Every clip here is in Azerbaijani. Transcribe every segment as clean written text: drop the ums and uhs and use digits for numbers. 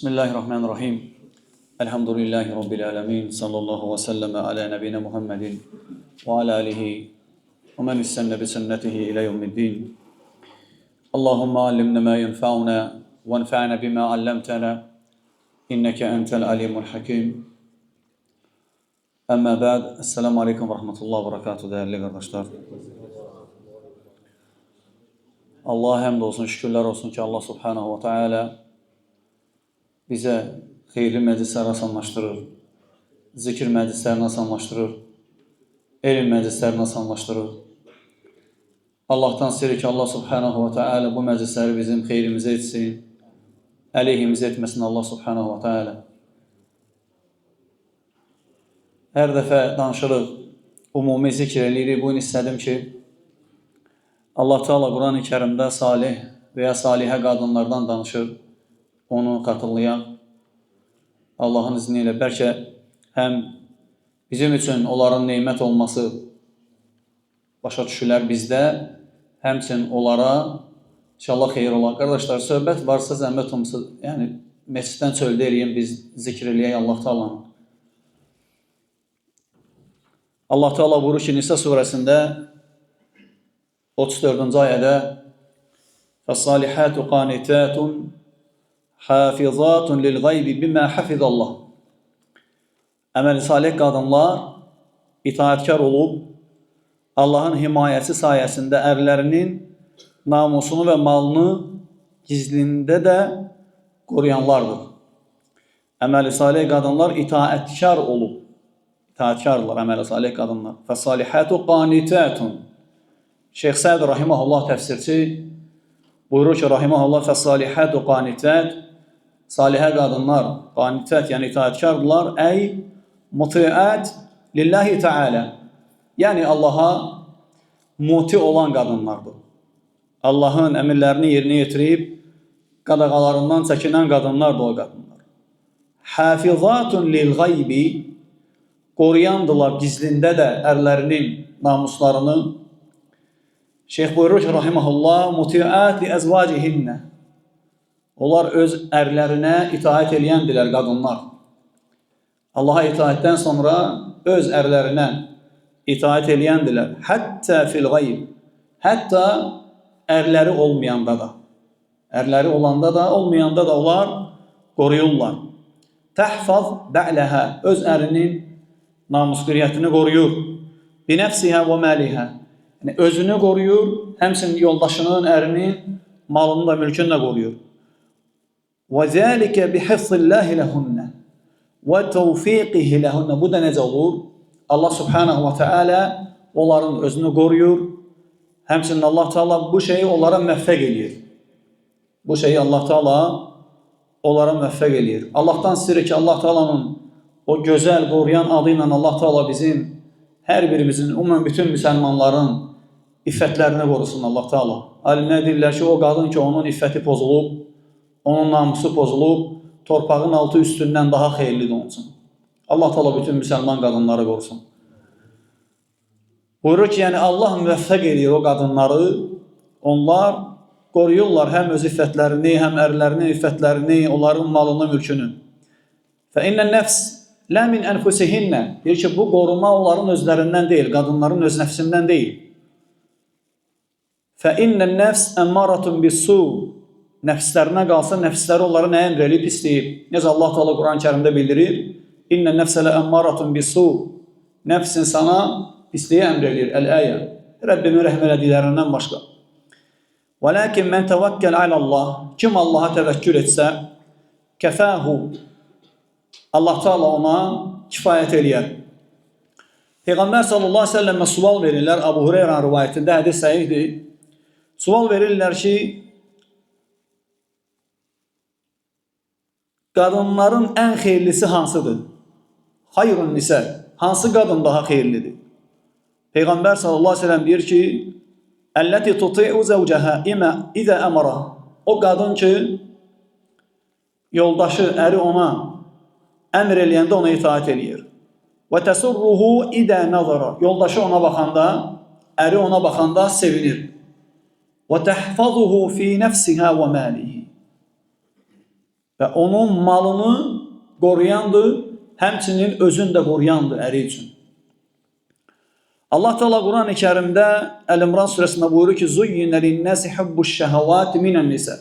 Bismillahirrahmanirrahim. Elhamdülillahi Rabbil alemin. Sallallahu ve sellem ala nebine Muhammedin ve ala alihi ve men istenne bi sünnetihi ila yevmiddin. Allahümme allimna ma yenfa'una ve enfa'na bima allamtana. İnneke entel alimul hakim. Amma ba'd. Esselamu aleyküm ve rahmetullahi ve berekatuhu değerli kardeşler. Allah'a hamd olsun, şükürler olsun ki Allah subhanahu ve teala bizə xeyirli məclisləri asanlaşdırır, zikir məclislərini asanlaşdırır, elm məclislərini asanlaşdırır. Allahdan istəyirik ki, Allah subhanahu ve teala bu məclisləri bizim xeyrimizə etsin, əleyhimizə etməsin Allah subhanahu ve teala. Hər dəfə danışırıq, umumi zikr eləyirik. Bugün istədim ki, Allah Teala Quran-ı Kərimdə salih və ya salihə qadınlardan danışır, onu xatırlayan Allahın izni ilə bəlkə həm bizim üçün onların neymət olması başa düşülər bizdə, həmçinin onlara inşallah xeyir olar. Qardaşlar, söhbət varsa zəhmət olmasa, yəni məsciddən çöldə eləyən biz zikr eləyək Allah Teala'nı. Allah Teala buyurur ki, Nisa surəsində 34-cü ayədə فَالصَّالِحَاتُ قَانِتَاتٌ hafizatun lil gaybi bima hafizallah. Əməli salih qadınlar itaatkar olub Allahın himayəsi sayəsində ərlərinin namusunu və malını gizlində də qoruyanlardır. Əməli salih qadınlar itaatkar olub, itaatkarlar əməli salih qadınlar. Fəsalihatu qanitatun. Şeyx Səd rahimehullah təfsirçi buyurur ki, rahimehullah fəsalihatu qanitat. Salihə qadınlar, qanitat, yəni itaatkardılar, əy mutiat lillahi teala. Yəni Allaha muti olan qadınlardır. Allahın əmirlərini yerinə yetirib, qadağalarından çəkinən qadınlardır o qadınlar. Hafizatun lil gaybi, qoruyandılar gizlində də ərlərinin namuslarını. Şeyx buyurur ki, rahimehullah, mutiat li əzvacihinnə. Onlar öz ərlərinə itaat eləyəndilər qadınlar. Allaha itaatdən sonra öz ərlərinə itaat eləyəndilər. Hətta fil gayb. Hətta ərləri olmayanda da. Ərləri olanda da, olmayanda da onlar qoruyurlar. Təhfaz bə'ləhə. Öz ərinin namusqiriyyətini qoruyur. Binəfsihə və məlihə. Yəni, özünü qoruyur, həmçinin yoldaşının, ərinin malını da, mülkünü də qoruyur. وَذَٰلِكَ بِحِفْظِ اللّٰهِ لَهُنَّ وَتَوْفِيقِهِ لَهُنَّ. Bu da necə olur? Allah subhanahu ve teala onların özünü qoruyur. Həmçinin Allah Teala bu şeyi onlara müvəffəq eləyir. Bu şeyi Allah Teala onlara müvəffəq eləyir. Allahdan istəyir ki, Allah Teala'nın o gözəl, qoruyan adı ilə Allah Teala bizim, hər birimizin, ümumən bütün müsəlmanların iffətlərini qorusun Allah Teala. Alimlər deyirlər ki, o qadın ki, onun iffəti pozulub, onun namusu pozulub, torpağın altı üstündən daha xeyirlidir onun üçün. Allah Teala bütün müsəlman qadınları qorusun. Buyurur ki, yəni Allah müvəffəq edir o qadınları, onlar qoruyurlar həm öz iffətlərini, həm ərlərinin iffətlərini, onların malını, mülkünü. فَإِنَّ النَّفْسِ لَا مِنْ أَنْفُسِهِنَّ. Deyir ki, bu qoruma onların özlərindən deyil, qadınların öz nəfsindən deyil. فَإِنَّ النَّفْسِ أَمَّارَةٌ بِالسُّوءِ. Nəfslərinə qalsa, nəfsləri onları nə əmr eləyib, istəyib. Necə Allah Teala Quran-ı Kərimdə bildirir? İnnə nəfsə lə əmmaratun bisu. Nəfs insana pisliyi əmr eləyir. Əl-əyə. Rəbbimin rəhm elədiklərindən başqa. Və lakin mən təvəkkəl alallah. Kim Allaha təvəkkül etsə, kəfəhu. Allah Teala ona kifayət eləyər. Peyğəmbər sallallahu aleyhi ve sellemə sual verirlər. Abu Hureyra rivayətində hədis səhihdir. Sual verirlər ki, qadınların ən xeyirlisi hansıdır? Hayrun nisə. Hansı qadın daha xeyirlidir? Peyğəmbər sallallahu aleyhi ve sellem deyir ki, Əlləti tuti'u zəvcəhə idə əmara. O qadın ki, yoldaşı, əri ona əmr eləyəndə ona itaat eləyir. Və təsurruhu idə nəzara. Yoldaşı ona baxanda, əri ona baxanda sevinir. Və təhfazuhu fi nəfsihə və məlihi. və onun malını qoruyandır, həmçinin özünü də qoruyandır əri üçün. Allah Teala Quran-ı Kərimdə Əl-İmran surəsində buyurur ki: "Zuyyinə lin-nasi hubbuş-şəhawati minan-nisa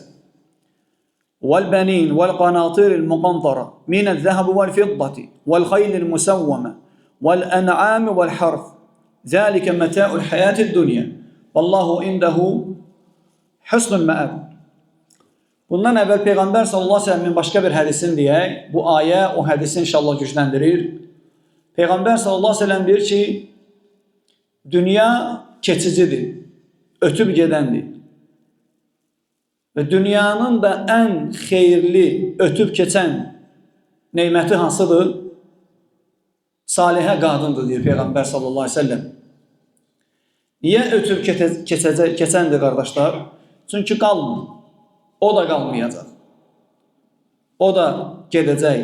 wal-banin wal-qanatiril-muqantara minez-zahabi wal-fiddati wal-khayl-musawwama wal-an'ami wal-harth. Zalika mata'ul hayatid-dunya. Vallahu indehu husnul ma'ab." Bundan əvvəl Peyğəmbər sallallahu əleyhi və səlləmin başqa bir hədisini deyək. Bu ayə o hədisi inşallah gücləndirir. Peyğəmbər sallallahu əleyhi və səlləm deyir ki, dünya keçicidir, ötüb gedəndir. Və dünyanın da ən xeyirli, ötüb keçən neyməti hansıdır? Salihə qadındır, deyir Peyğəmbər sallallahu əleyhi və səlləm. Niyə ötüb keçəndir, qardaşlar? Çünki qalmır. O da qalmayacaq. O da gedəcək.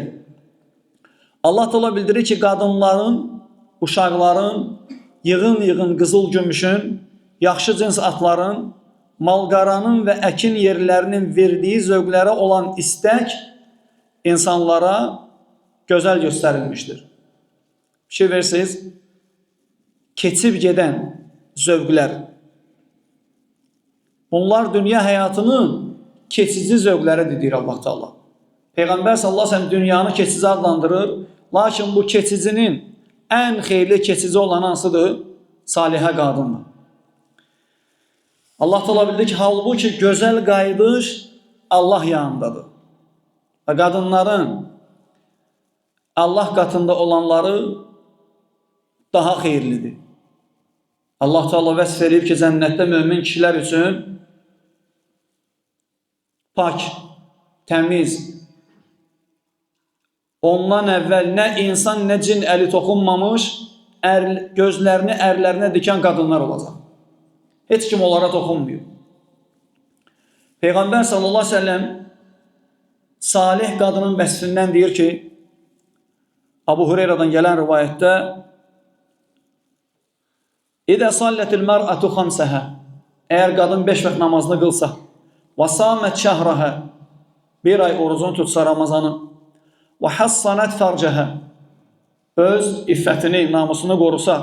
Allah Teala bildirir ki, qadınların, uşaqların, yığın-yığın qızıl gümüşün, yaxşı cins atların, malqaranın və əkin yerlərinin verdiyi zövqlərə olan istək insanlara gözəl göstərilmişdir. Fikir versiniz, keçib gedən zövqlər. Bunlar dünya həyatının keçici zövqləridir, deyir Allah Teala. Peyğəmbər sallallahu əleyhi və səlləm dünyanı keçici adlandırır, lakin bu keçicinin ən xeyirli keçici olan hansıdır? Salihə qadındır. Allah Teala bildir ki, halbuki gözəl qayıdış Allah yanındadır. Və qadınların Allah qatında olanları daha xeyirlidir. Allah Teala vəsf edib ki, cənnətdə mömin kişilər üçün pak, təmiz, ondan əvvəl nə insan, nə cin əli toxunmamış, gözlərini ərlərinə dikən qadınlar olacaq. Heç kim onlara toxunmuyor. Peyğəmbər sallallahu əleyhi və səlləm salih qadının vəsfindən deyir ki, Abu Hüreyrədən gələn rivayətdə İdə sallətil mər'atu xamsəhə, əgər qadın 5 vaxt namazını qılsa, və samət şəhrəhə, bir ay orucunu tutsa Ramazanı, və hassanət fərcəhə, öz iffətini, namusunu qorusa,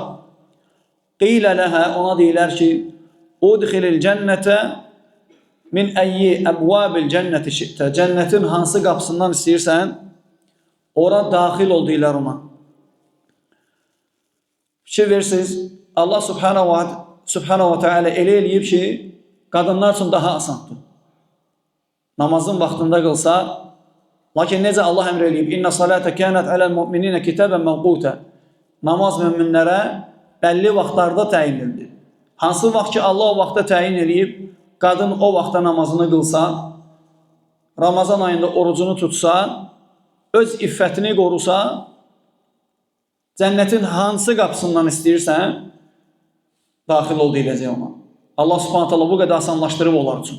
qilə ləhə, ona deyilər ki, udxilil cənnətə min əyyi əbvabil cənnəti şi'tə, cənnətin hansı qapısından istəyirsən, ora daxil ol deyilər ona. Fikir versiniz, Allah subhanahu wa ta'ala elə eləyib ki, qadınlar üçün daha asandır. Namazın vaxtında qılsa, lakin necə Allah əmr eləyib? İnnə salətə kənət aləl müminə kitəbən məvqutə. Namaz müminlərə bəlli vaxtlarda təyin edilir. Hansı vaxt ki, Allah o vaxtda təyin eləyib, qadın o vaxtda namazını qılsa, Ramazan ayında orucunu tutsa, öz iffətini qorusa, cənnətin hansı qapısından istəyirsən, daxil ol deyiləcək ona. Allah subhanət hala bu qədər asanlaşdırıb onlar üçün.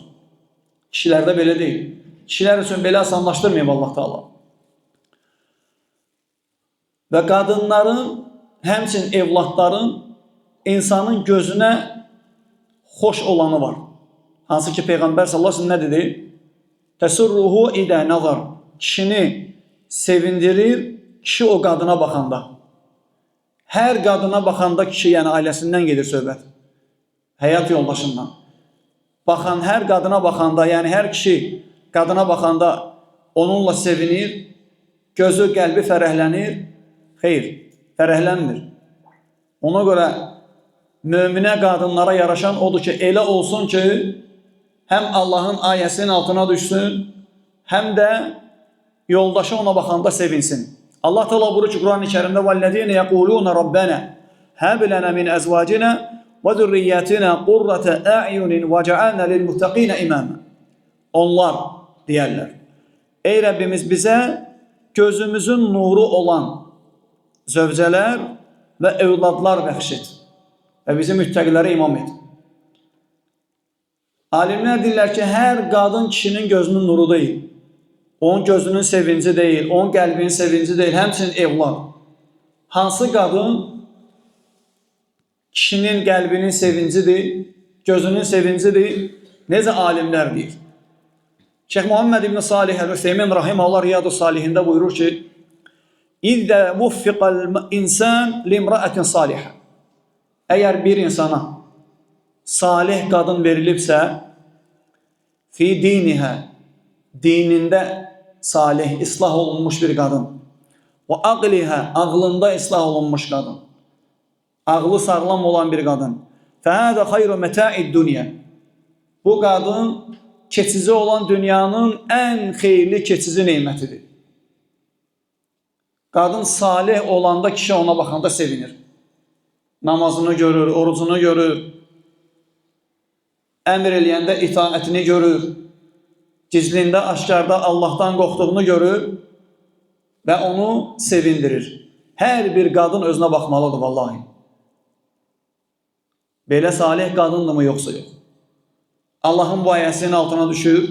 Kişilərdə belə deyil. Kişilər üçün belə asanlaşdırmayıb Allah Teala. Və qadınların, həmçin evladların insanın gözünə xoş olanı var. Hansı ki, Peyğəmbər sallallahu əleyhi və səlləm nə dedi? Təsurruhu idə nazar. Kişini sevindirir, kişi o qadına baxanda. Hər qadına baxanda kişi, yəni ailəsindən gedir söhbət. Həyat yoldaşından. Baxan, hər qadına baxanda, yəni hər kişi qadına baxanda onunla sevinir, gözü, qəlbi fərəhlənir. Xeyr, fərəhlənmir. Ona görə möminə qadınlara yaraşan odur ki, elə olsun ki, həm Allahın ayəsinin altına düşsün, həm də yoldaşı ona baxanda sevinsin. Allah Teala buyurur ki, Quran-ı Kərimdə "Vəllezîne yəqulûne Rabbena həb lenə min əzvacina və zurriyyətina qurrata a'yunin və ca'alna lil-muttaqina imama." Onlar deyərlər: "Ey Rəbbimiz, bizə gözümüzün nuru olan zövcələr və övladlar bəxş et və bizi müttəqilərə imam et." Alimlər deyirlər ki, hər qadın kişinin gözünün nuru deyil. Onun gözünün sevinci deyil, onun qəlbinin sevinci deyil, həmçinin evlad. Hansı qadın kişinin qəlbinin sevincidir, gözünün sevincidir? Necə alimlər deyir? Şeyh Muhammed İbn Salih Əl-Hüseymin rahimehullah Riyadu Salihində buyurur ki: "İzə vuffiqal insan limra'atin salihə." Əgər bir insana salih qadın verilibsə, fi dinihə, dinində salih, islah olunmuş bir qadın, və aqlihə, ağlında islah olunmuş qadın, ağlı sağlam olan bir qadın, fəhədə xayru məta'id dünya. Bu qadın keçici olan dünyanın ən xeyirli keçici neymətidir. Qadın salih olanda kişi ona baxanda sevinir. Namazını görür, orucunu görür, əmr eləyəndə itaətini görür, gizlində, aşkarda Allahdan qorxduğunu görür və onu sevindirir. Hər bir qadın özünə baxmalıdır vallahi. Belə salih qadındırmı yoxsa yox? Allahın bu ayəsinin altına düşür,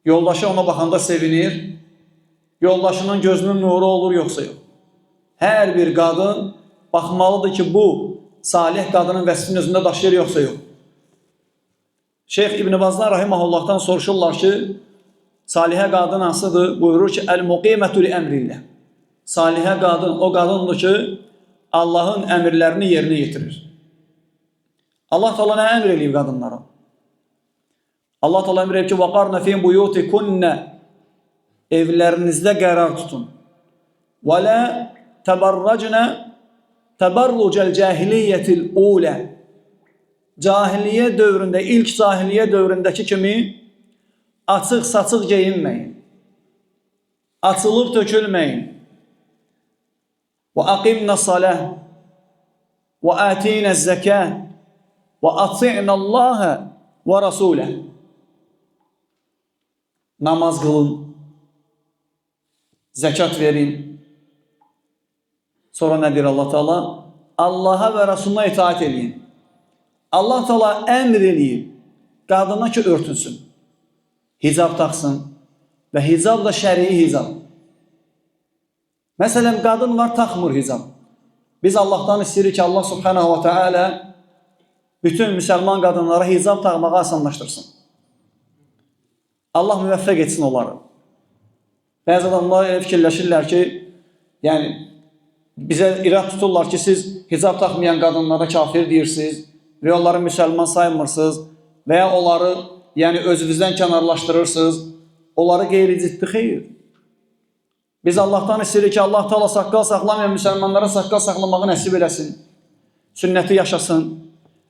yoldaşı ona baxanda sevinir, yoldaşının gözünün nuru olur yoxsa yox? Hər bir qadın baxmalıdır ki, bu salih qadının vəsfini özündə daşıyır yoxsa yox? Şeyx İbn Bazdan rahimehullahdan soruşurlar ki, salihə qadın hansıdır? Buyurur ki, "Əl-muqimətü li əmrillah." Salihə qadın o qadındır ki, Allahın əmrlərini yerinə yetirir. Allah Teala nə əmr eləyib qadınlara? Allah Teala əmr eləyib ki, "Vaqarna fi buyutikunna." Evlərinizdə qərar tutun. "Və la təbarracna təbarrucəl cahiliyyətil ula." Cahiliyyə dövründə, ilk cahiliyyə dövründəki kimi açıq-saçıq geyinməyin. Açılıb tökülməyin. "Və aqimna salah və atina zəkah və ati'na Allaha və rasulah." Namaz qılın, zəkat verin. Sonra nə deyir Allah Teala? Allaha və Rasuluna itaat edin. Allah Teala əmr eləyir qadına ki, örtünsün, hicab taxsın və hicab da şərii hicab. Məsələn, qadın var, taxmır hicab. Biz Allahdan istəyirik ki, Allah Subhanahu wa Ta'ala bütün müsəlman qadınlara hicab taxmağı asanlaşdırsın. Allah müvəffəq etsin onları. Bəzi adamlar elə fikirləşirlər ki, yəni bizə irad tuturlar ki, siz hicab taxmayan qadınlara kafir deyirsiniz və onları müsəlman saymırsınız və ya onları yəni özünüzdən kənarlaşdırırsınız, onları qeyri-ciddi xeyir. Biz Allahdan istəyirik ki, Allah Teala saqqal saxlamayan müsəlmanlara saqqal saxlamağı nəsib eləsin, sünnəti yaşasın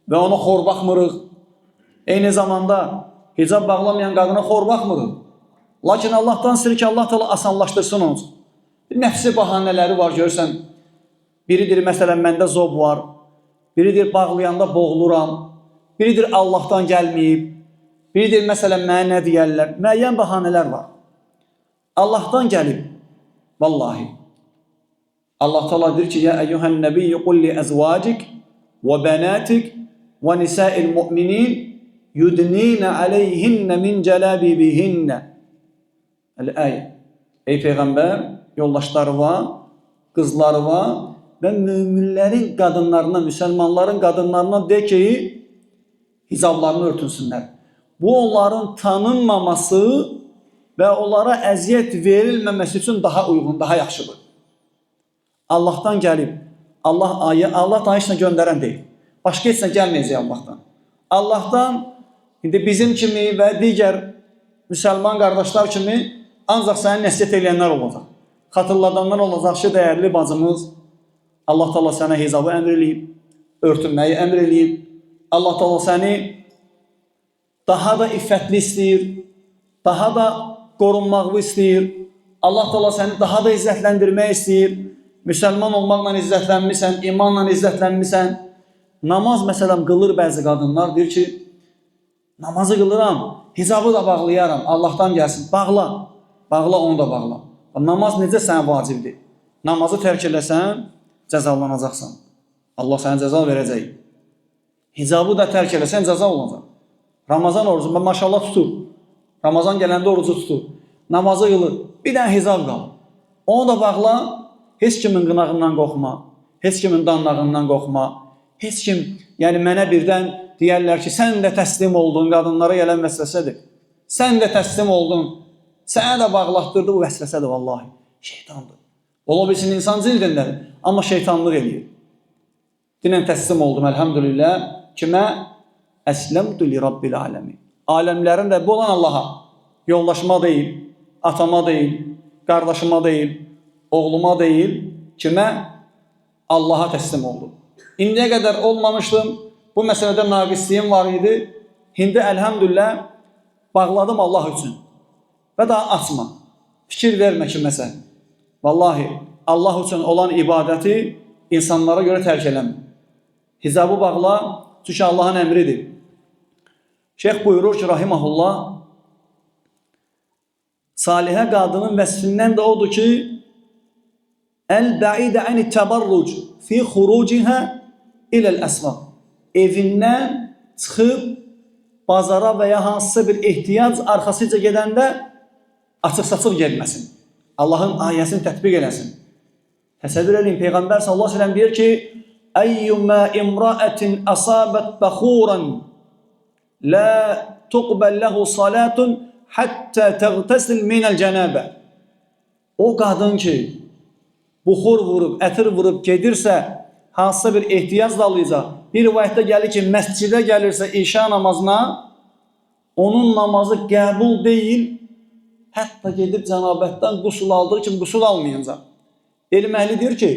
və ona xor baxmırıq. Eyni zamanda hicab bağlamayan qadına xor baxmırıq. Lakin Allahdan istəyirik ki, Allah Teala asanlaşdırsın onu. Nəfsi bahanələri var, görürsən. Biridir, məsələn, məndə zob var. Biridir, bağlayanda boğuluram. Biridir, Allahdan gəlməyib. Biridir, məsələn, mənə nə deyərlər. Müəyyən bahanələr var. Allahdan gəlib. Vallahi. Allah Teala deyir ki, "Ya eyyuhan nebiyyü qul li azvacik və banatik və nisa'il mu'minin yudnina aleyhinne min celabibihinne." El-ayə. Ey Peyğəmbər, yoldaşları var, qızları var və müminlərin qadınlarına, müsəlmanların qadınlarına de ki, hicablarını örtünsünlər. Bu onların tanınmaması və onlara əziyyət verilməməsi üçün daha uyğun, daha yaxşıdır. Allahdan gəlib, Allah da heç nə göndərən deyil. Başqa heç nə gəlməyəcək Allahdan. Allahdan indi bizim kimi və digər müsəlman qardaşlar kimi ancaq səni nəsiyyət edənlər olacaq. Xatırladanlar olacaq ki, dəyərli bacımız, Allah Teala sənə hicabı əmr eləyib, örtünməyi əmr eləyib. Allah Teala səni daha da iffətli istəyir, daha da qorunmağı istəyir. Allah Teala səni daha da izzətləndirmək istəyir. Müsəlman olmaqla izzətlənmisən, imanla izzətlənmisən. Namaz məsələn qılır bəzi qadınlar, deyir ki, namazı qılıram, hicabı da bağlayaram, Allahdan gəlsin. Bağla, bağla, onu da bağla. Namaz necə sənə vacibdir? Namazı tərk eləsən, cəzalanacaqsan. Allah sənə cəza verəcək. Hicabı da tərk eləsən, cəza olacaq. Ramazan orucu, maşallah tutur. Ramazan gələndə orucu tutur. Namazı qılır, bir dənə hicab qal. Onu da bağla, heç kimin qınağından qorxma, heç kimin danlağından qorxma, heç kim, yəni mənə birdən deyərlər ki, sən də təslim oldun, qadınlara gələn vəsvəsədir. sən də təslim oldun, sənə də bağlatdırdı, bu vəsvəsədir vallahi, şeytandır. Ola bilsin insan cildindədir, amma şeytanlıq eləyir. Dinən təslim oldum, əlhamdülillah, kimə? Əsləmdü li Rabbil aləmin. Aləmlərin Rəbbi olan Allaha, yoldaşıma deyil, atama deyil, qardaşıma deyil, oğluma deyil, kimə? Allaha təslim oldum. İndiyə qədər olmamışdım, bu məsələdə naqisliyim var idi, indi əlhamdülillah bağladım Allah üçün və daha açma, fikir vermə kiməsə. Vallahi Allah üçün olan ibadəti insanlara görə tərk eləmə. Hicabı bağla, çünki Allahın əmridir. Şeyx buyurur ki, rahiməhullah, salihə qadının vəsfindən də odur ki, əl-bəidə əni təbarruc fi xurucihə iləl-əsvaq. Evindən çıxıb bazara və ya hansısa bir ehtiyac arxasıca gedəndə açıq-saçıq gelməsin. Allahın ayəsini tətbiq eləsin. Təsəvvür edin, Peyğəmbər sallallahu aleyhi ve sellem deyir ki, əyyümə imra'ətin əsabət bəxuran la tuqbəl ləhu salatun həttə təğtəsil minəl cənəbə. O qadın ki, buxur vurub, ətir vurub gedirsə, hansısa bir ehtiyac dalayacaq, bir rivayətdə gəlir ki, məscidə gəlirsə işa namazına, onun namazı qəbul deyil, hətta gedib cənabətdən qusul aldığı kimi qusul almayacaq. Elm əhli deyir ki,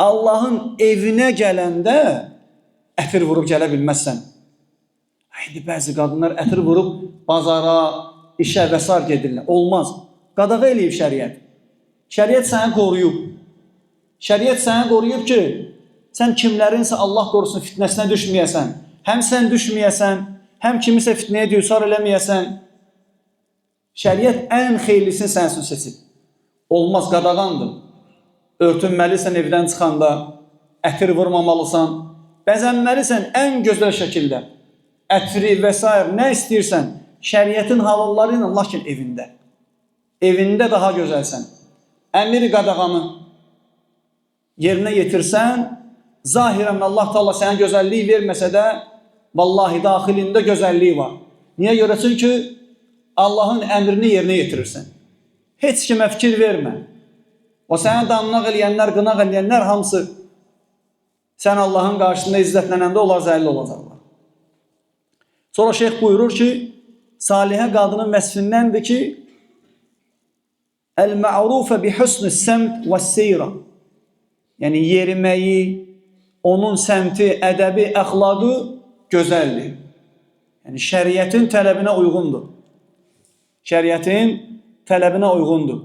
Allahın evinə gələndə ətir vurub gələ bilməzsən. İndi bəzi qadınlar ətir vurub bazara, işə və s. gedirlər. Olmaz. Qadağa eləyib şəriət. Şəriət səni qoruyub. Şəriət səni qoruyub ki, sən kimlərinsə Allah qorusun fitnəsinə düşməyəsən. Həm sən düşməyəsən, həm kimisə fitnəyə düçar eləməyəsən. Şəriət ən xeyirlisini sən üçün seçib. Olmaz, qadağandır. Örtünməlisən evdən çıxanda, ətir vurmamalısan, bəzənməlisən ən gözəl şəkildə. Ətri və s. nə istəyirsən, şəriətin halılları ilə, lakin evində. Evində daha gözəlsən. Əmir qadağanı yerinə yetirsən, zahirən Allah Teala sənə gözəllik verməsə də, vallahi daxilində gözəlliyi var. Niyə görə? Çünki Allahın əmrini yerinə yetirirsən. Heç kimə fikir vermə. O sənə danlaq eləyənlər, qınaq eləyənlər hamısı sən Allahın qarşısında izzətlənəndə onlar zəlil olacaqlar. Sonra şeyx buyurur ki, salihə qadının vəsfindəndir ki, əl-mə'rufə bi husnü səmt və seyra. Yəni yeriməyi, onun səmti, ədəbi, əxlaqı gözəldir. Yəni şəriətin tələbinə uyğundur. Şəriətin tələbinə uyğundur.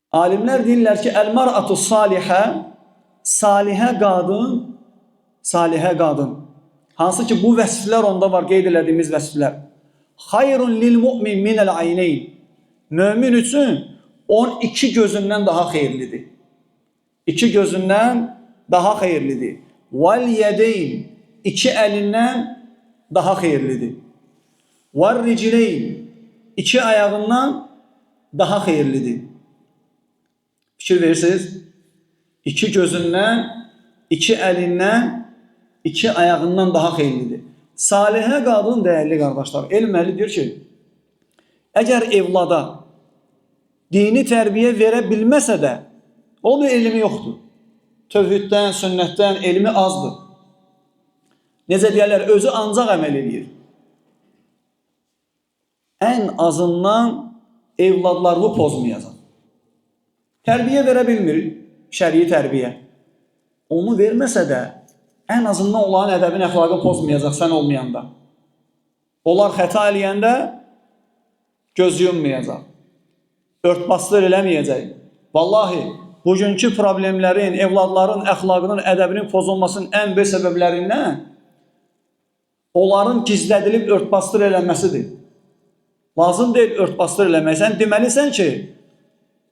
Alimlər deyirlər ki, əl-mar'atu salihə, salihə qadın, hansı ki bu vəsflər onda var, qeyd elədiyimiz vəsflər. Xayrun lil mu'min minəl ayneyn. Mömin üçün 12 gözündən daha xeyirlidir. 2 gözündən daha xeyirlidir. Vəl yədeyn, 2 əlindən daha xeyirlidir. Vəl ricileyn, 2 ayağından daha xeyirlidir. Fikir verirsiniz, 2 gözündən, 2 əlindən, 2 ayağından daha xeyirlidir. Salihə qadın dəyərli qardaşlar, elm əhli deyir ki, əgər evlada dini tərbiyə verə bilməsə də, onun elmi yoxdur. Tövhiddən, sünnətdən elmi azdır. Necə deyərlər, özü ancaq əməl edir. Ən azından evladlarını pozmayacaq. Tərbiyə verə bilmir, şərii tərbiyə. Onu verməsə də, ən azından onların ədəbin, əxlaqını pozmayacaq sən olmayanda. Onlar xəta eləyəndə göz yummayacaq. Örtbasdır eləməyəcək. Vallahi, bugünkü problemlərin, evladların, əxlaqının, ədəbinin pozulmasının ən böyük səbəblərindən onların gizlədilib örtbasdır eləməsidir. Lazım deyil örtbasdır eləmək. Sən deməlisən ki,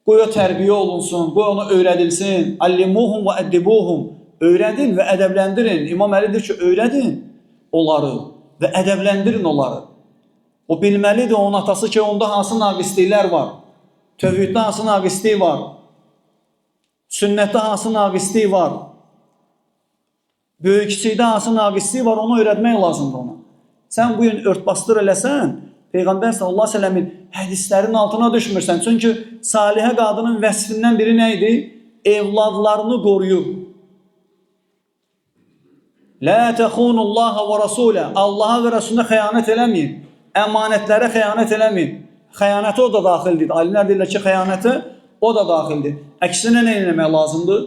qoy o tərbiyə olunsun, qoy onu öyrədilsin. Allimuhum və əddibuhum. Öyrədin və ədəbləndirin. İmam Əlidir ki, öyrədin onları və ədəbləndirin onları. O bilməlidir onun atası ki, onda hansı naqisliklər var. Tövhiddə hansı naqislik var. Sünnətdə hansı naqislik var. Böyük kiçikdə hansı naqislik var, onu öyrətmək lazımdır ona. Sən bu gün örtbasdır eləsən, Peyğəmbər sallallahu əleyhi və səlləmin hədislərinin altına düşmürsən. Çünki salihə qadının vəsfindən biri nə idi? Evladlarını qoruyur. La təxunullaha və rasulə. Allaha və Rəsuluna xəyanət eləməyin. Əmanətlərə xəyanət eləməyin. Xəyanətə o da daxildir. Alimlər deyirlər ki, xəyanətə o da daxildir. Əksinə nə etmək lazımdır?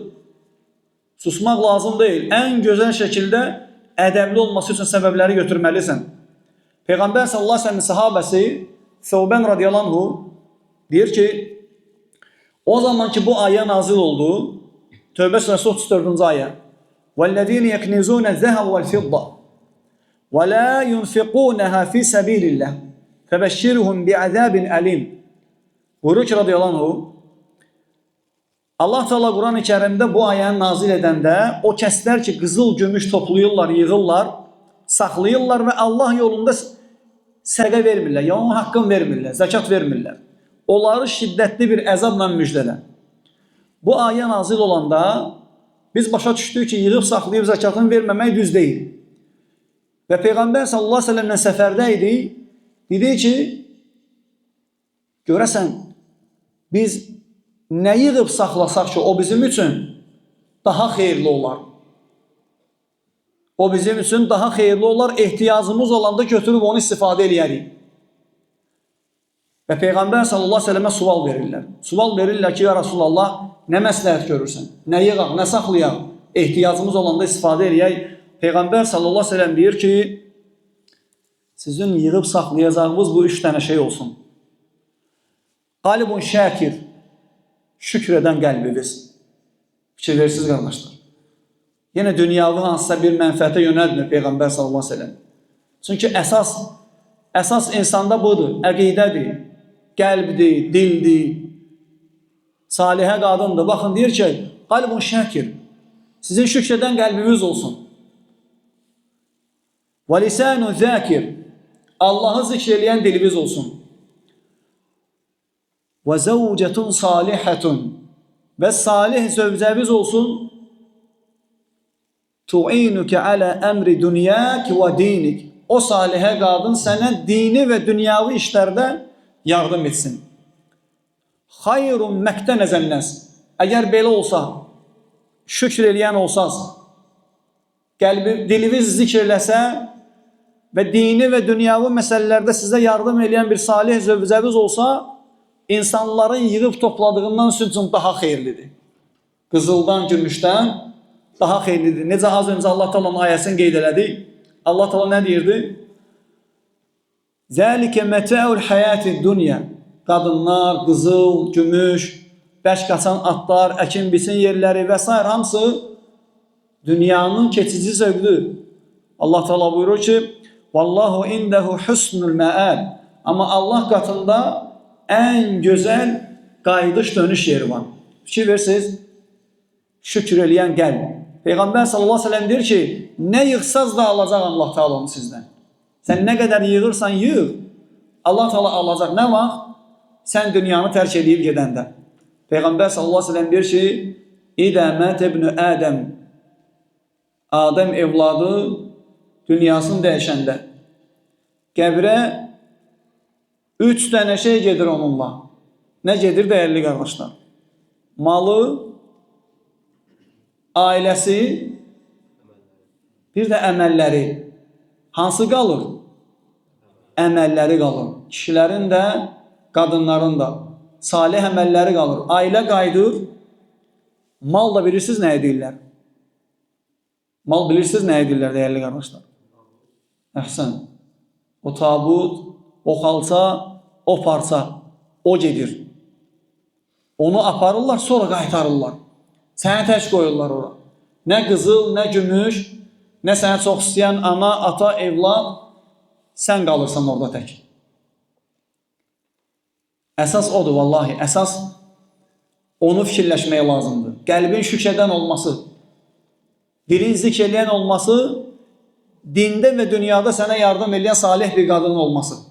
Susmaq lazım deyil. Ən gözəl şəkildə ədəbli olması üçün səbəbləri götürməlisən. Peyğəmbər sallallahu əleyhi və səlləm sahabəsi Səubən radiyallahu anhu deyir ki, o zaman ki bu ayə nazil oldu, Tövbə surəsi 34-cü ayə. وَالَّذِينَ يَكْنِزُونَ الذَّهَبَ وَالْفِضَّةَ وَلَا يُنْفِقُونَهَا فِي سَبِيلِ اللَّهِ فَبَشِّرْهُمْ بِعَذَابٍ أَلِيمٍ. Buyurur ki radiyallahu anhu, Allah Teala Quran-ı Kərimdə bu ayəni nazil edəndə o kəslər ki qızıl, gümüş toplayırlar, yığırlar, saxlayırlar və Allah yolunda sədəqə vermirlər, ya onun haqqını vermirlər, zəkat vermirlər. Onları şiddətli bir əzabla müjdələ. Bu ayə nazil olanda biz başa düşdük ki, yığıb saxlayıb zəkatını verməmək düz deyil. Və Peyğəmbər sallallahu əleyhi və səlləmlə səfərdə idi. Dedi ki, görəsən biz nə yığıb saxlasaq ki, o bizim üçün daha xeyirli olar. O bizim üçün daha xeyirli olar, ehtiyacımız olanda götürüb onu istifadə eləyərik. Və Peyğəmbər sallallahu əleyhi və səlləmə sual verirlər. Sual verirlər ki, ya Rasulallah, nə məsləhət görürsən? Nə yığaq, nə saxlayaq? Ehtiyacımız olanda istifadə eləyək. Peyğəmbər sallallahu əleyhi və səlləm deyir ki, sizin yığıb saxlayacağınız bu 3 dənə şey olsun. Qalibun şəkir, şükür edən qəlbiniz. Fikir verirsiniz, qardaşlar. Yenə dünyavi hansısa bir mənfəətə yönəlmir Peyğəmbər sallallahu əleyhi və səlləm. Çünki əsas insanda budur, əqidədir, qəlbdir, dildir, salihə qadındır. Baxın, deyir ki, qalbun şəkir, sizin şükür edən qəlbiniz olsun. Və lisanu zəkir, Allahı zikr eləyən diliniz olsun. Və zəvcətun salihətun, və salih zövcəviz olsun. Tu'inuke alə əmri dünyək və dinik. O salihə qadın sənə dini və dünyavi işlərdə yardım etsin. Xayrun məktənəzənnəs. Əgər belə olsa, şükür eləyən olsaz, diliniz zikr eləsə və dini və dünyavi məsələlərdə sizə yardım eləyən bir salih zövcəviz olsa, insanların yığıb topladığından sizin üçün daha xeyirlidir. Qızıldan, gümüşdən daha xeyirlidir. Necə az öncə Allah Taala'nın ayəsini qeyd elədi. Allah Taala nə deyirdi? Zəlikə mətəul həyatid dunya. Qadınlar, qızıl, gümüş, bəş qaçan atlar, əkin biçin yerləri və s. hamısı dünyanın keçici zövqüdür. Allah Taala buyurur ki, vallahu indehu husnul məəb. Amma Allah qatında ən gözəl qayıdış dönüş yeri var. Fikir versiniz, şükür eləyən qəlb. Peyğəmbər sallallahu əleyhi və səlləm deyir ki, nə yığsaz da alacaq Allah Taala onu sizdən. Sən nə qədər yığırsan yığ, Allah Taala alacaq. Nə vaxt? Sən dünyanı tərk edib gedəndə. Peyğəmbər sallallahu əleyhi və səlləm deyir ki, İdə mət ibn Ədəm, Adəm evladı dünyasını dəyişəndə qəbrə 3 dənə şey gedir onunla. Nə gedir dəyərli qardaşlar? Malı, ailəsi, bir də əməlləri. Hansı qalır? Əməlləri qalır. Kişilərin də, qadınların da. Salih əməlləri qalır. Ailə qayıdır. Mal da bilirsiniz nə edirlər? Mal bilirsiniz nə edirlər dəyərli qardaşlar? Əhsən. O tabut, o xalça, o parça, o gedir. Onu aparırlar, sonra qaytarırlar. Səni tək qoyurlar ora. Nə qızıl, nə gümüş, nə səni çox istəyən ana, ata, evlad, sən qalırsan orada tək. Əsas odur, vallahi. Əsas onu fikirləşməyə lazımdır. Qəlbin şükredən olması, dilin zikr eləyən olması, dində və dünyada sənə yardım eləyən salih bir qadının olması.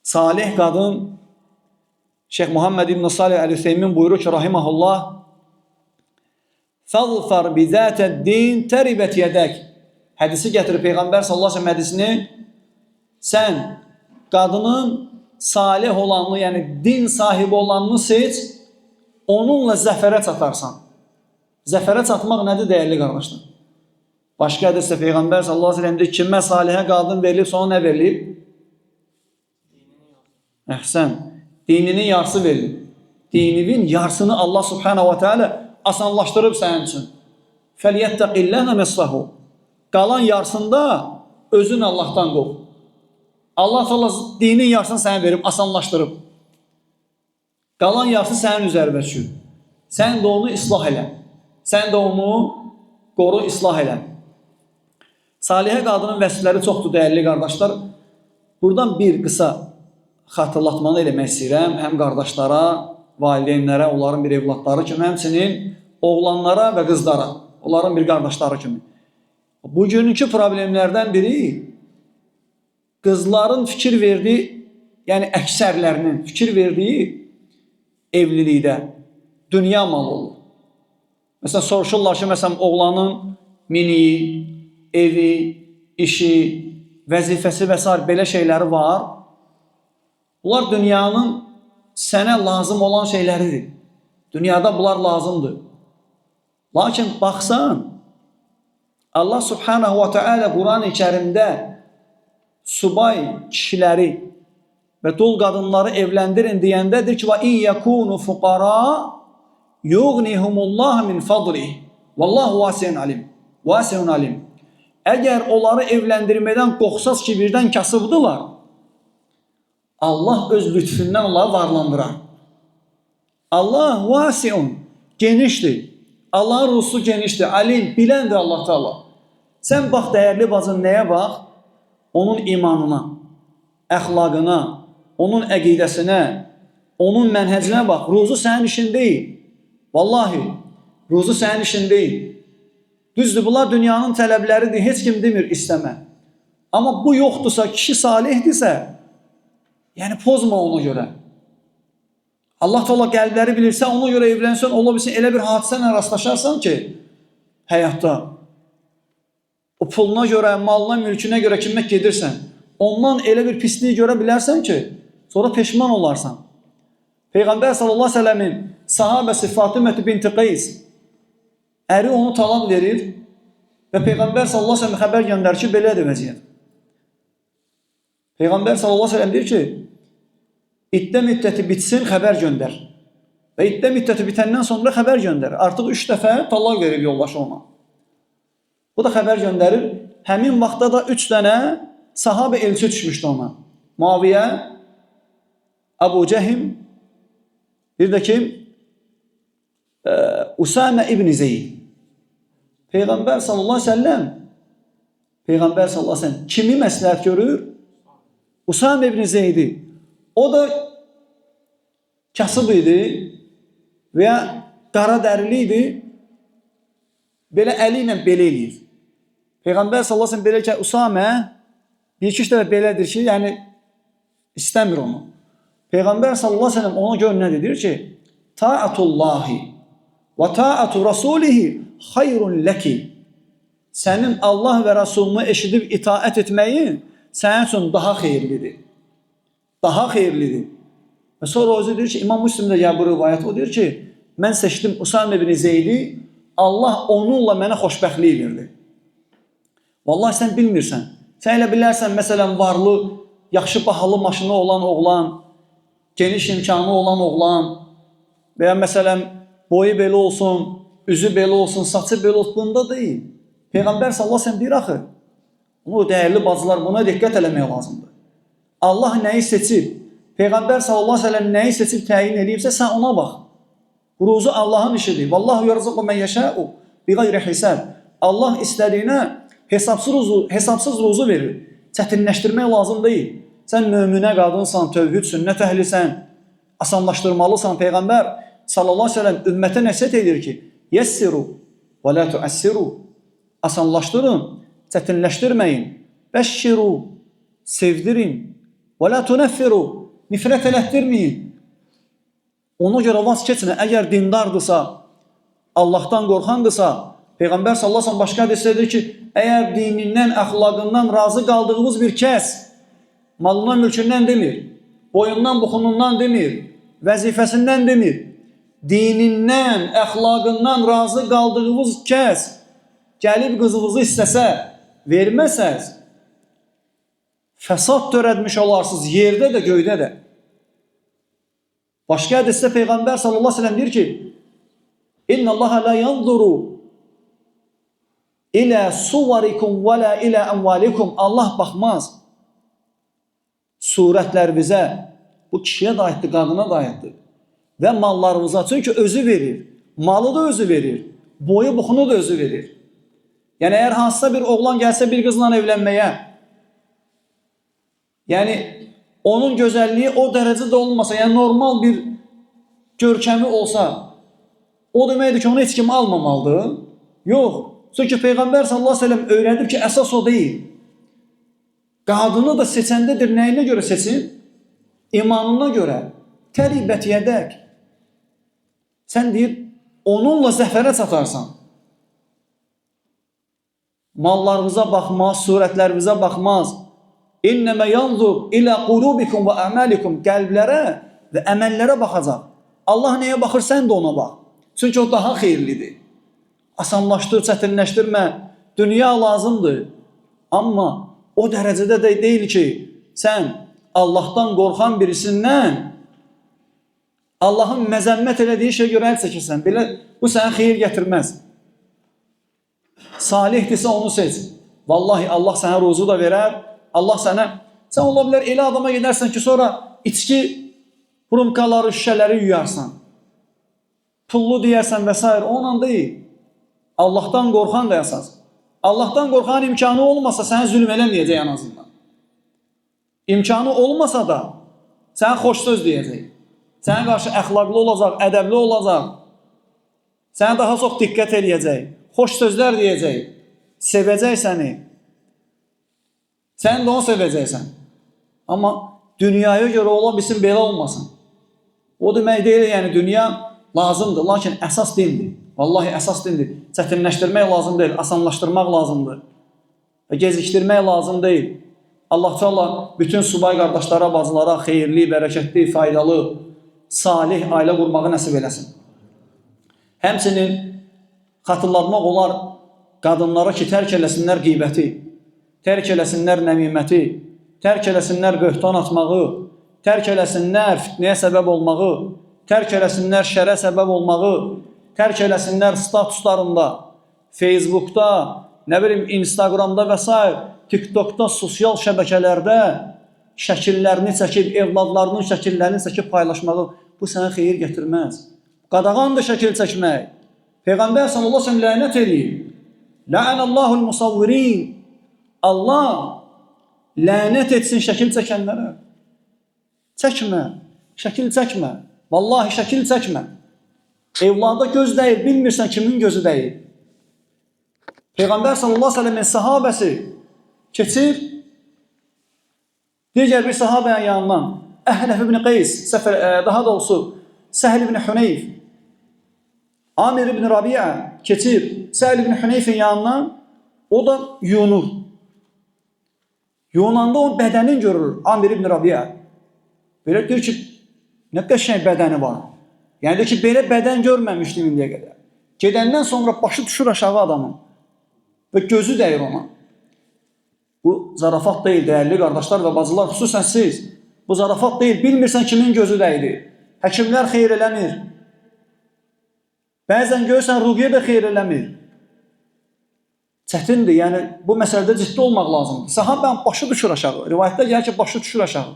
Salih qadın, Şeyx Muhammed ibn Salih Əl-Hüseymin buyurur ki, rahiməhullah, فَظْفَرْ بِذَاتَ الدِّينِ تَرِبَتْ يَدَكِ. Hədisi gətirir Peyğəmbər sallallahu əleyhi və səlləm hədisini. Sən qadının salih olanını, yəni din sahibi olanını seç, onunla zəfərə çatarsan. Zəfərə çatmaq nədir dəyərli qardaşlar? Başqa hədisdə Peyğəmbər sallallahu əleyhi və səlləm deyir, kimə salihə qadın verilib, sonra nə verilib? Əhsən, dininin yarısı verilib. Dininin yarısını Allah subhanahu wa ta'ala asanlaşdırıb sənin üçün. Fəliyyəttəqilləhə məsfahu. Qalan yarısında özün Allahdan qov. Allah təala dinin yarısını sənə verib, asanlaşdırıb. Qalan yarısı sənin üzərində düşür. Sən də onu islah elə. Sən də onu qoru, islah elə. Salihə qadının vəsifləri çoxdur, dəyərli qardaşlar. Buradan bir qısa xatırlatmanı eləmək istəyirəm. Həm qardaşlara, valideynlərə, onların bir evlatları kimi, həmçinin oğlanlara və qızlara, onların bir qardaşları kimi. Bugünkü problemlərdən biri qızların fikir verdiyi, yəni əksərlərinin fikir verdiyi evlilikdə dünya malı olur. Məsələn, soruşurlar ki, məsələn, oğlanın miniyi, evi, işi, vəzifəsi və s. belə şeyləri var. Bunlar dünyanın sənə lazım olan şeyləridir. Dünyada bunlar lazımdır. Lakin baxsan, Allah subhanahu wa ta'ala Quran-ı Kərimdə subay kişiləri və dul qadınları evləndirin deyəndədir ki, وَاِنْ يَكُونُ فُقَرَا يُغْنِهُمُ اللّٰهَ مِنْ فَضْلِهِ وَاللّٰهُ وَاسِعٌ عَلِيمٌ. Əgər onları evləndirmədən qorxsaz ki, birdən kasıbdılar, Allah öz lütfündən onları varlandırar. Allah vasiun, genişdir. Allahın ruhusu genişdir, alim, biləndir Allah Teala. Sən bax, dəyərli bacın, nəyə bax? Onun imanına, əxlaqına, onun əqidəsinə, onun mənhəcinə bax. Ruzu sənin işin deyil. Vallahi, ruzu sənin işin deyil. Düzdür, bunlar dünyanın tələbləridir, heç kim demir istəmə. Amma bu yoxdursa, kişi salihdirsə, yəni pozma ona görə. Allah Teala qəlbləri bilirsə, ona görə evlənsən, ola bilsin, elə bir hadisələ rastlaşarsan ki, həyatda, o puluna görə, malına, mülkünə görə kimmək gedirsən, ondan elə bir pisliyi görə bilərsən ki, sonra peşman olarsan. Peyğəmbər sallallahu aleyhi ve sellemin sahabəsi Fatimə binti Qeys, əri onu talaq verir və Peyğəmbər sallallahu aleyhi ve sellem xəbər göndərir ki, belədir vəziyyət. Peyğəmbər sallallahu aleyhi ve sellem deyir ki, iddə müddəti bitsin, xəbər göndər. Və iddə müddəti bitəndən sonra xəbər göndər. Artıq 3 dəfə talaq verir yoldaşı ona. Bu da xəbər göndərir. Həmin vaxtda da 3 dənə sahabə elçi düşmüşdü ona. Muaviyyə, Əbu Cəhim, bir də kim? Usamə ibn Zeyd. Peyğəmbər sallallahu aleyhi ve sellem kimi məsləhət görür? Usamə ibn Zeydi. O da kasıb idi və ya qara dərili idi. Belə əli ilə belə eləyir. Peyğəmbər sallallahu aleyhi ve sellem belə ki, Usamə bir-iki dəfə belədir ki, yəni istəmir onu. Peyğəmbər sallallahu aleyhi ve sellem ona görə nə deyir ki, Ta'atullahi və ta'atu rasulihi xayrun ləki. Sənin Allah və Rasulunu eşidib itaət etməyin sənin üçün daha xeyirlidir. Daha xeyirlidir. Və sonra o deyir ki, İmam Müslimdə ya bu rivayət, o deyir ki, mən seçdim Usamə ibn Zeydi, Allah onunla mənə xoşbəxtlik verdi. Vallahi sən bilmirsən. Sən elə bilərsən, məsələn, varlı, yaxşı bahalı maşını olan oğlan, geniş imkanı olan oğlan və ya məsələn, boyu belə olsun, üzü belə olsun, saçı belə olsun, bunda deyil. Peyğəmbər sallallahu aleyhi ve sellem deyir axı, bunu dəyərli bacılar, buna diqqət eləmək lazımdır. Allah nəyi seçib, Peyğəmbər sallallahu aleyhi ve sellem nəyi seçib təyin edibsə, sən ona bax. Ruzu Allahın işidir. Vallahu yarzuqu men yeşâ'u biğayri hisab. Allah istədiyinə hesabsız ruzu verir. Çətinləşdirmək lazım deyil. Sən möminə qadınsan, tövhid, sünnət əhlisən, asanlaşdırmalısan. Peyğəmbər sallallahu aleyhi ve sellem ümmətə nəsihət edir ki, yessiru və la tuassiru. Asanlaşdırın, çətinləşdirməyin. Bəşşiru, sevdirin. Və la tunaffiru, nifrət elətdirməyin. Ona görə vaz keçmə, əgər dindardırsa, Allahdan qorxandırsa, Peyğəmbər sallallahu əleyhi və səlləm başqa hədisdə deyir ki, əgər dinindən, əxlaqından razı qaldığımız bir kəs, malından, mülkündən demir, boyundan, buxunundan demir, vəzifəsindən demir, dinindən, əxlaqından razı qaldığımız kəs gəlib qızınızı istəsə, verməsəz, fəsad törətmiş olarsınız yerdə də, göydə də. Başqa hədisdə Peyğəmbər sallallahu əleyhi və səlləm deyir ki, İnna Allaha la yanzuru ilə suvarikum və la ilə əmvalikum. Allah baxmaz surətlərinizə, bu kişiyə da aiddir, qadına da aiddir və mallarınıza, çünki özü verir, malı da özü verir, boyu buxunu da özü verir. Yəni, əgər hansısa bir oğlan gəlsə bir qızla evlənməyə, yəni, onun gözəlliyi o dərəcədə olmasa, yəni normal bir görkəmi olsa, o deməkdir ki, onu heç kim almamalıdır. Yox. Çünki Peyğəmbər sallallahu əleyhi və səlləm öyrədib ki, əsas o deyil. Qadını da seçəndədir, nəyinə görə seçin? İmanına görə. Təribət yədək. Sən deyir, onunla zəfərə çatarsan. Mallarınıza baxmaz, surətlərinizə baxmaz. İnnəmə yanzur ilə qulubikum və əməlikum. Qəlblərə və əməllərə baxacaq. Allah nəyə baxır, sən də ona bax. Çünki o daha xeyirlidir. Asanlaşdır, çətinləşdirmə. Dünya lazımdır. Amma o dərəcədə də deyil ki, sən Allahdan qorxan birisindən Allahın məzəmmət elədiyi şey görə əl çəkirsən. Belə, bu sənə xeyir gətirməz. Salihdirsə onu seç. Vallahi Allah sənə ruzu da verər. Allah sənə, sən ola bilər elə adama gedərsən ki, sonra içki rumkaları, şüşələri yuyarsan. Pullu deyərsən və s. Onunla deyil. Allahdan qorxan da əsas. Allahdan qorxan imkanı olmasa sənə zülm eləməyəcək ən azından. İmkanı olmasa da sənə xoş söz deyəcək. Sənə qarşı əxlaqlı olacaq, ədəbli olacaq. Sənə daha çox diqqət eləyəcək. Xoş sözlər deyəcək. Sevəcək səni. Sən də onu sevəcəksən. Amma dünyaya görə ola bilsin, belə olmasın. O demək deyil, yəni dünya lazımdır, lakin əsas dindir. Vallahi əsas dindir. Çətinləşdirmək lazım deyil, asanlaşdırmaq lazımdır. Və gecikdirmək lazım deyil. Allah Teala bütün subay qardaşlara, bacılara xeyirli, bərəkətli, faydalı, salih ailə qurmağı nəsib eləsin. Həmçinin xatırlatmaq olar qadınlara ki, tərk eləsinlər qeybəti, tərk eləsinlər nəmiməti, tərk eləsinlər böhtan atmağı, tərk eləsinlər fitnəyə səbəb olmağı, tərk eləsinlər şərə səbəb olmağı, tərk eləsinlər statuslarında, Facebookda, nə bilim, Instagramda və s. TikTokda, sosial şəbəkələrdə şəkillərini çəkib, evladlarının şəkillərini çəkib paylaşmağı, bu sənə xeyir gətirməz. Qadağandır şəkil çəkmək. Peyğəmbər sallallahu əleyhi və səlləm lənət eləyir. La'anallahul musavvirin. Allah lənət etsin şəkil çəkənlərə. Çəkmə, şəkil çəkmə. Vallahi şəkil çəkmə. Evlada göz dəyir, bilmirsən kimin gözü dəyir. Peyğəmbər sallallahu əleyhi və səlləmin sahabəsi keçir, digər bir sahabənin yanından, Əhnəf ibn Qeys, daha doğrusu Səhl ibn Huneyf, Amir ibn Rabi'a keçir Səhl ibn Huneyfin yanından, o da yunur. Yunanda o bədənin görür, Amir ibn Rabi'a. Belə deyir ki, nə qəşəng bədəni var. Yəni deyir ki, belə bədən görməmişdim indiyə qədər. Gedəndən sonra başı düşür aşağı adamın və gözü dəyir ona. Bu zarafat deyil, dəyərli qardaşlar və bacılar, xüsusən siz. Bu zarafat deyil, bilmirsən kimin gözü dəyir. Həkimlər xeyr eləmir. Bəzən görürsən, ruqiyyə də xeyr eləmir. Çətindir, yəni bu məsələdə ciddi olmaq lazımdır. Sahabənin başı düşür aşağı. Rivayətdə gəlir ki, başı düşür aşağı.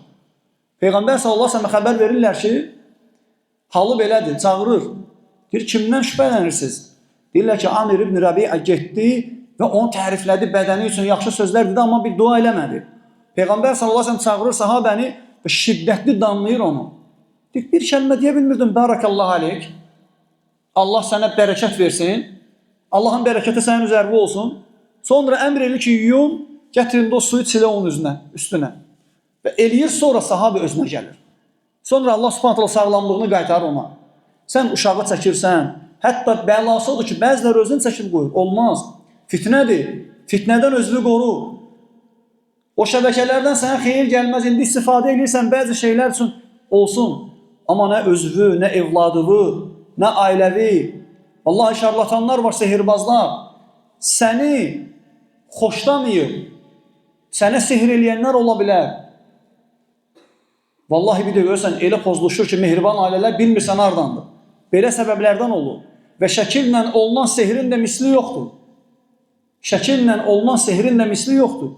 Peyğəmbər sallallahu əleyhi və səlləm xəbər verirlər ki, halı belədir, çağırır. Deyir, kimdən şübhələnirsiniz? Deyirlər ki, Amir ibn Rabi'a getdi və onu təriflədi, bədəni üçün yaxşı sözlər dedi, amma bir dua eləmədi. Peyğəmbər sallallahu əleyhi və səlləm çağırır sahabəni və şiddətli danlayır onu. Deyir, bir kəlmə deyə bilmirdim, barakallahu aleyk. Allah sənə bərəkət versin. Allahın bərəkəti sənin üzərində olsun. Sonra əmr edir ki, yuyun, gətirin o suyu çilə onun üstünə. Və eləyir, sonra sahabə özünə gəlir. Sonra Allah subhanahu taala sağlamlığını qaytarır ona. Sən uşağı çəkirsən, Hətta bəlası odur ki, bəziləri özünü çəkib qoyur. Olmaz. Fitnədir. Fitnədən özünü qoru. O şəbəkələrdən sənə xeyir gəlməz. İndi istifadə edirsən bəzi şeylər üçün olsun. Amma nə özvü, nə evladıvı, nə ailəvi. Vallahi şarlatanlar var, sehirbazlar. Səni xoşlamayıb, sənə sehir eləyənlər ola bilər. Vallahi bir də görürsən, elə pozuluşur ki, mehriban ailələr bilmirsən hardandır. Belə səbəblərdən olur. Və şəkillə olunan sehrin də misli yoxdur. Şəkillə olunan sehrin də misli yoxdur.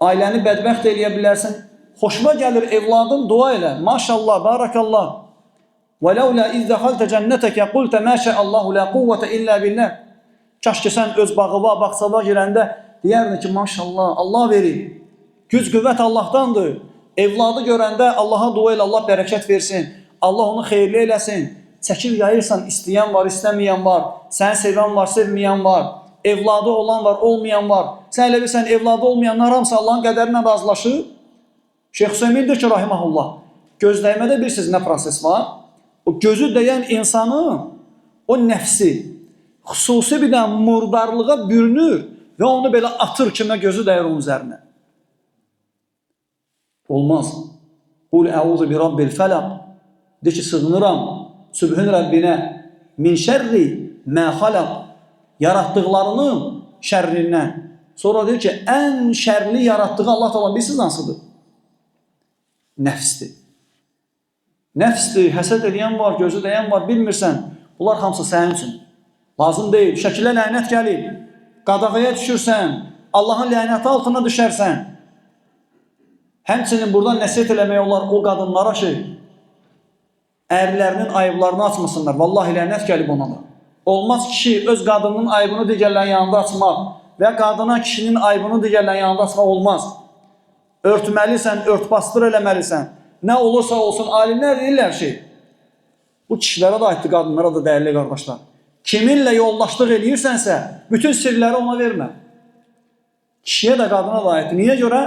Ailəni bədbəxt eləyə bilərsən. Xoşuma gəlir evladın, dua elə. Maşallah, barakallah. وَلَوْلَا اِذْ دَخَلْتَ جَنَّتَكَ قُلْتَ مَا شَاءَ اللّٰهُ لَا قُوَّةَ إِلَّا بِاللّٰهِ. Kaş ki sən öz bağıva, baxsava girəndə deyərdin ki, maşallah, Allah verir. Güc qüvvət Allahdandır. Evladı görəndə Allaha dua elə, Allah bərəkət versin. Allah onu xeyirli eləsin. Çəkib yayırsan, istəyən var, istəməyən var. Səni sevən var, sevməyən var. Evladı olan var, olmayan var. Sən elə bilsən, evladı olmayanlar hamısı Allahın qədərinə razılaşır. Şeyx Hüseymin deyir ki, rahiməhullah, gözləymədə bilirsiniz nə proses var? O gözü dəyən insanın, o nəfsi, xüsusi bir də murdarlığa bürünür və onu belə atır kimə gözü dəyir onun üzərinə. Olmaz. Qul əuzu bi rabbil fələq. De ki, sığınıram Sübhün Rəbbinə min şərri mə xələq. Yaratdıqlarının şərrindən. Sonra deyir ki, ən şərli yaratdığı Allah Teala bilirsiniz hansıdır? Nəfsdir. Nəfsdir, həsəd edən var, gözü dəyən var, bilmirsən. Bunlar hamısı sənin üçün. Lazım deyil. Şəkilə lənət gəlir. Qadağaya düşürsən, Allahın lənəti altına düşərsən. Həmçinin buradan nəsiyyət eləmək olar o qadınlara ki, ərlərinin ayıblarını açmasınlar. Vallahi lənət gəlib ona da. Olmaz kişi öz qadının ayıbını digərlərin yanında açmaq və qadına kişinin ayıbını digərlərin yanında açmaq olmaz. Örtməlisən, örtbastır eləməlisən. Nə olursa olsun, alimlər deyirlər ki, bu kişilərə də aiddir, qadınlara da dəyərli qardaşlar. Kiminlə yoldaşlıq eləyirsənsə, bütün sirləri ona vermə. Kişiyə də qadına da aiddir. Niyə görə?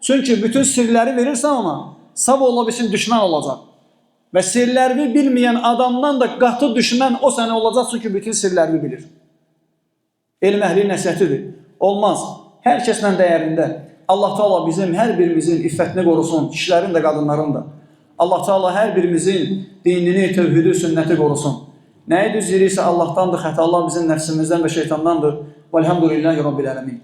Çünki bütün sirləri verirsən ona, sağ ola bilsin düşmən olacaq. Və sirlərini bilməyən adamdan da qatı düşmən o sənə olacaq, çünki bütün sirlərini bilir. Elm əhli nəsiyyətidir. Olmaz. Hər kəslə dəyərində. Allah Teala bizim hər birimizin iffətini qorusun, kişilərin də, qadınların da. Allah Teala hər birimizin dinini, tövhidi, sünnəti qorusun. Nəyi düz yeri isə Allahdandır, xətalar bizim nəfsimizdən və şeytandandır. Velhamdülillahi Rabbil ələmin.